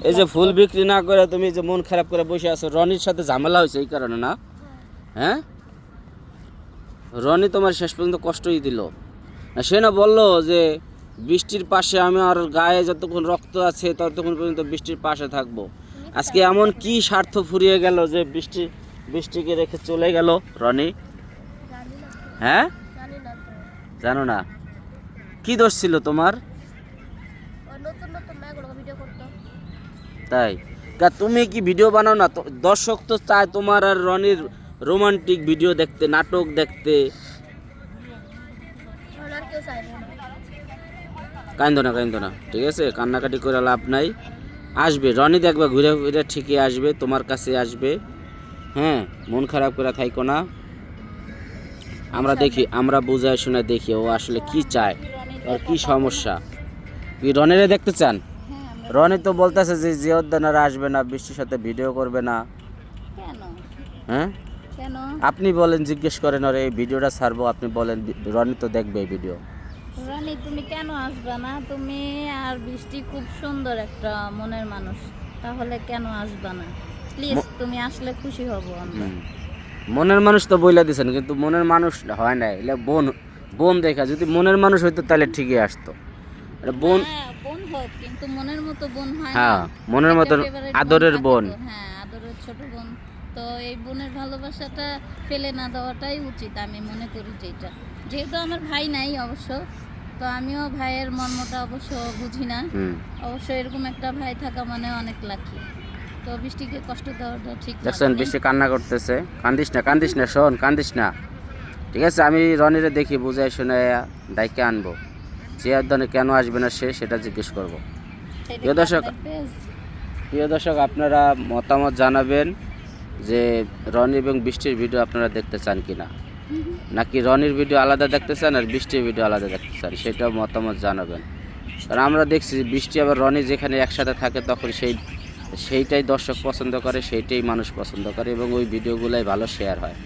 এই যে ফুল বিক্রি না করে তুমি যে মন খারাপ করে বসে আছো, রনির সাথে ঝামেলা হয়েছে এই কারণে না? হ্যাঁ, রনি তোমার শেষ পর্যন্ত কষ্টই দিল না? সে না বললো যে বৃষ্টির পাশে আমি আর গায়ে যতক্ষণ রক্ত আছে ততক্ষণ পর্যন্ত বৃষ্টির পাশে থাকবো। আজকে এমন কি স্বার্থ ফুরিয়ে গেল যে বৃষ্টিকে রেখে চলে গেল রনি? হ্যাঁ, জানো না কি দোষ ছিল তোমার? তাই তুমি কি ভিডিও বানাও না? দর্শক তো চায় তোমার আর রনির রোমান্টিক ভিডিও দেখতে, নাটক দেখতে। কান্দো না, ঠিক আছে? কান্নাকাটি করে লাভ নাই। আসবে রনি, দেখবে ঘুরে ঘুরে ঠিকই আসবে, তোমার কাছে আসবে। হ্যাঁ, মন খারাপ করে থাইকো না। আমরা দেখি, আমরা বুঝায় শুনে দেখি ও আসলে কি চায়, আর কি সমস্যা। কি রনিরে দেখতে চান? রনি তো বলতেছে যে জিওদ্দানারা আসবে না, বৃষ্টির সাথে ভিডিও করবে না। হ্যাঁ, আপনি বলেন, জিজ্ঞেস করেন ওরে, এই ভিডিওটা ছাড়বো, আপনি বলেন রনি তো দেখবে এই ভিডিও। রনি তুমি কেন আসবে না? তুমি আর বৃষ্টি খুব সুন্দর একটা মনের মানুষ, তাহলে কেন আসবে না? প্লিজ তুমি আসলে খুশি হব আমরা। মনের মানুষ তো বইলা দিছেন, কিন্তু মনের মানুষ হয় না। এলে বোন দেখা, যদি মনের মানুষ হইতো তাহলে ঠিকই আসতো। বোন বোন হোক, কিন্তু মনের মতো বোন হয় না। হ্যাঁ, মনের মতো আদরের বোন। হ্যাঁ, আদরের ছোট বোন। তো এই বোনের ভালোবাসাটা ফেলে না দেওয়াটাই উচিত আমি মনে করি। যেহেতু আমার ভাই নাই অবশ্য, তো আমিও ভাইয়ের মর্মটা অবশ্য বুঝি না। অবশ্য এরকম একটা ভাই থাকা মানে অনেক লাকি। তো বৃষ্টিকে কষ্ট দেওয়াটা ঠিক না। দেখছেন বৃষ্টি কান্না করতেছে। কান্দিস না শোন, কান্দিস না, ঠিক আছে? আমি রনিরে দেখি বুঝাই শুনে ডাইকে আনবো। জিয়াউদ্দানে কেন আসবে না সে, সেটা জিজ্ঞেস করবো। প্রিয় দর্শক, আপনারা মতামত জানাবেন যে রনি এবং বৃষ্টির ভিডিও আপনারা দেখতে চান কিনা, নাকি রনির ভিডিও আলাদা দেখতে চান আর বৃষ্টির ভিডিও আলাদা দেখতে চান, সেটাও মতামত জানাবেন। কারণ আমরা দেখছি বৃষ্টি আবার রনি যেখানে একসাথে থাকে তখন সেইটাই দর্শক পছন্দ করে, সেইটাই মানুষ পছন্দ করে, এবং ওই ভিডিওগুলাই ভালো শেয়ার হয়।